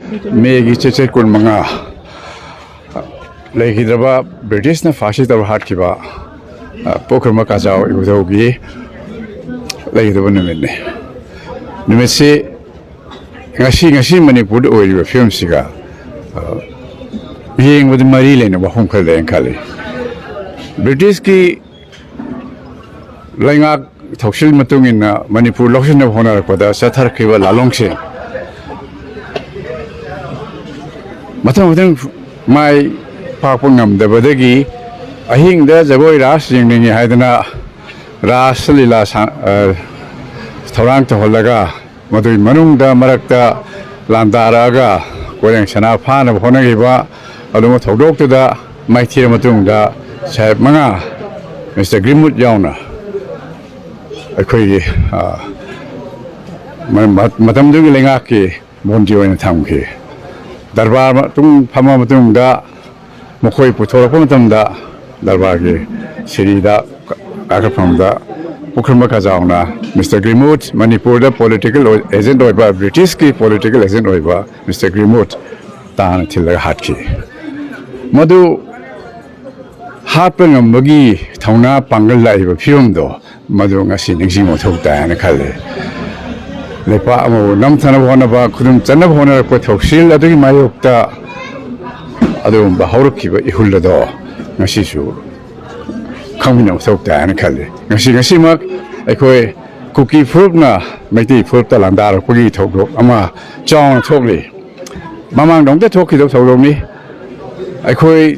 Megi Cheche Kunmanga Lakidraba British na Fashi of Harkiba Pokerma Kazao Udogi Lakidaba Numene Numesi Gashi Manipur or film cigar being with the Marilyn of Honkale and Kali British ki Langa Toshil Matung in Manipur Lotion of Honor for the Satar Kiva Lalongse Matam my Papungam, the Badagi, I think there's a boy rushing in Haidana Rasalila Toronto Holaga, Madu Manunda Marakta Landaraga, Going Sanapan of Honagiba, Alumoto to the Meitei Matunda, Chairmam, Mr. Grimwood Yauna. I quay Madame Dugilingaki, Mondio in Tamki. Darbar Tung Pamatumda. Mokoi Putora Pumatumda, Darbagi, Sirida, Akapamda, Pukrmakazauna, Mr. Grimwood, Manipur, political agent or British political agent or Mr. Grimwood, Tan Tilla Hatki. Madu Harping a Mugi, Tona Pangala, Pumdo, Madunga Siniximo Tokta and a Kale. Lepa Namtana Honaba couldn't send up honor with Hoxil, I think my Okta. Adum Bahorkiba Ihulado, Nashishu coming out of the Anakali. Nasimak, a quay cookie frugna, Meitei Furta Landar, Puggy Togo, Ama, John Togli. Mamma don't get talking of Togomi. I quay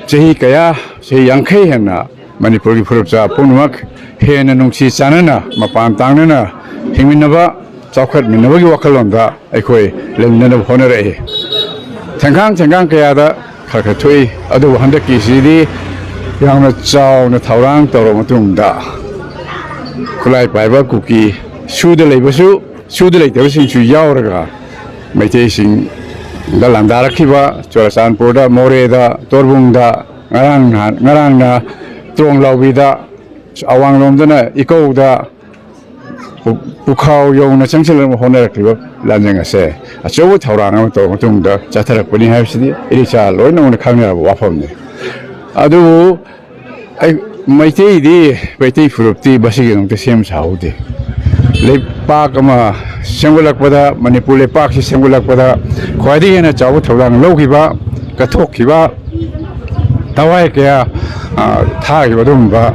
Jehikaya, say Yankee henna, Manipuri Furta, Punumak, Henna Nungshi Sanana, Mapan Tangana, Himinava, Chocolate Minagi Wakalonda, I quay Lemon of Honore. Tangang Kayada, Kakatui, Adu 100 Kisidi, Yang Chow, Natarang, Toromatunda. Kulai Bible cookie, shoe the labosu, shoe the latest into Yauraga. Meitei sing the Landarakiba, Chorasan Poda, Moreda, Torbunda, Naranga, Trong Lavida, Awang Londona, Ikoda. Bukau Yong National Honor Landing say, a show with Taurana to the Chatarapuni University, it is a loan on the camera of Wapon. Adu Meitei di Meitei Fruity Basigan the same Saudi. Lake Parkama, Sangulapada, Manipule Park, Sangulapada, Khuwaidagi and a Chaoba, Logiba, Katokiba, Tawaika, Taivadumba.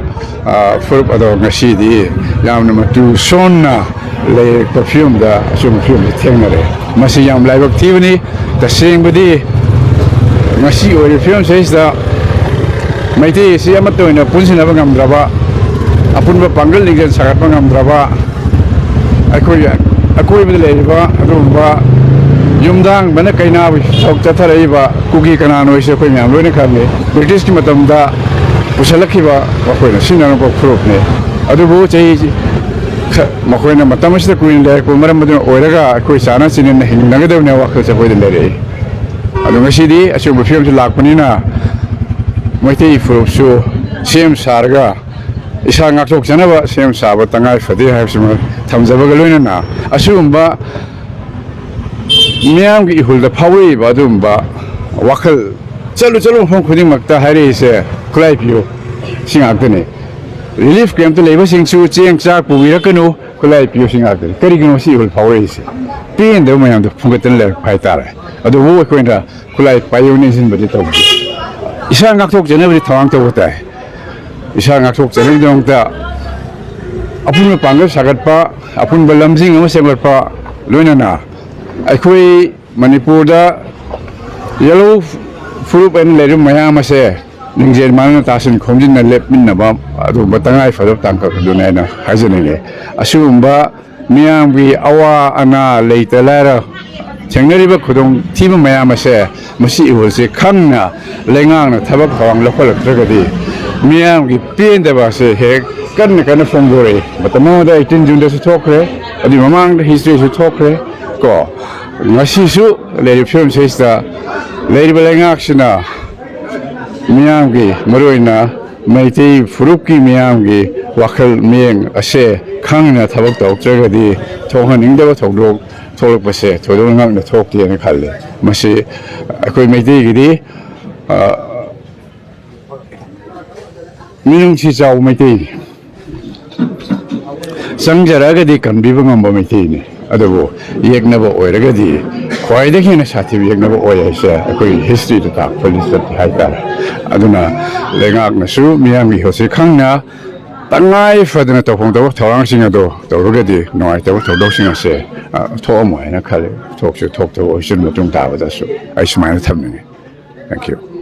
Fruit of Nashidi, Yam number 2, Sona, Le perfume, the perfume, the Tenere. Masiyam live activity, the same body. Masi or the film says that Meitei Siamato in a Punsin of Gamdraba, Apunba Pangal and Sarapangam Draba, Akui with the Leva, Rumba, Yumdang, Banakaina, with Sokatareva, Kuki Kanano, Shapina, Lunikami, British Matamda. Pusalakiba, Makoina, Sinan of Proof. Adubu, Makoina, Matamas the Queen, like Maramadu, Oiraga, Kuisana, in the Nagado Nawaka, the wedding lady. Adumashidi, I should refuse to Lapanina, Meitei for so, same Sarga, Isangak Janava, same Sabatanga, for they have some Tamzabagaluna. Assume, Miangi hold the power, Badumba, Wakal. Chalo from Kudim Makta Harry say, Clap you, sing Agni. Relief came to labor sing to Chang Chapu, Virakano, Clap you sing Agni. Carigano see will power is. Being the man of the Pungatel Paitara. At the war quinta, Clap pioneers in Badito. Isangak talk generally Toronto with that. Isangak talk generally don't that. Upon the Panga, Sagatpa, upon the Lamsing, Severpa, Lunana. I quay Manipurda, Yellow. Fruit and let him Mayama say, Ninja Manatasan Comjin and let Minaba, Batanga for the Tanka Dunana, Hazanele. Assume Miami, Awa, Anna, later letter. Changjaragadi Kudong, Team Mayama say, Masi will say, Kamna, Lengang, Tabak, local tragedy. Miami, Pin the Base, Heg, Karnakan from Gori, but the moment I didn't do the talk, and the among the history to talk, go. Mashisu, Lady Film says that. Lady Belangakshana Miamgi, Maruina, Meitei Furuki Miamgi, Wakal Ming, Ashe, Kangna Tabak, Tragedy, Tohan Indava Togdog, ꯊꯣꯛꯂꯛꯄꯁꯦ ꯊꯣꯏꯗꯣꯛ ꯉꯛꯅ ꯊꯣꯛꯇꯦꯅ ꯈꯜꯂꯤ ꯃꯁꯤ ꯑꯩꯈꯣꯏ ꯃꯩꯇꯩꯒꯤꯗꯤ ꯃꯤꯅꯨꯡꯁꯤ ꯆꯥꯎꯕ ꯃꯩꯇꯩꯅꯤ ꯆꯪꯖꯔꯒꯗꯤ ꯀꯟꯕꯤꯕ ꯉꯝꯕ ꯃꯩꯇꯩꯅꯤ ꯑꯗꯨꯕꯨ ꯌꯦꯛꯅꯕ ꯑꯣꯏꯔꯒꯗꯤ ꯈ꯭ꯋꯥꯏꯗꯒꯤ ꯍꯦꯟꯅ ꯁꯥꯊꯤꯕ ꯌꯦꯛꯅꯕ ꯑꯣꯏ ꯍꯥꯏꯁꯦ ꯑꯩꯈꯣꯏ ꯍꯤꯁꯇ꯭ꯔꯤꯗ ꯇꯥꯛꯄ ꯂꯤꯁꯇ ꯍꯥꯏꯇꯥꯔꯦ ꯑꯗꯨꯅ ꯂꯩꯉꯥꯛꯅꯁꯨ ꯃꯤꯌꯥꯝꯒꯤ ꯍꯧꯁꯤ ꯈꯪꯅ ꯇꯉꯥꯏ ꯐꯗꯅ ꯇꯧꯐꯝ ꯊꯣꯛꯄ ꯊꯧꯔꯥꯡꯁꯤꯡ ꯑꯗꯣ ꯇꯧꯔꯒꯗꯤ ꯅꯨꯡꯉꯥꯏꯇꯕ ꯊꯧꯗꯣꯛꯁꯤꯡ ꯑꯁꯦ ꯊꯣꯛꯑꯝꯃꯣꯏ ꯍꯥꯏꯅ ꯈꯜꯂꯤ ꯊꯣꯛꯁꯨ ꯊꯣꯛꯇꯕ ꯑꯣꯏꯁꯨ ꯃꯇꯨꯡ ꯇꯥꯕꯗꯁꯨ ꯑꯩ ꯁꯨꯃꯥꯏꯅ ꯊꯝꯅꯤꯡꯉꯤ ꯊꯦꯡꯛ ꯌꯨ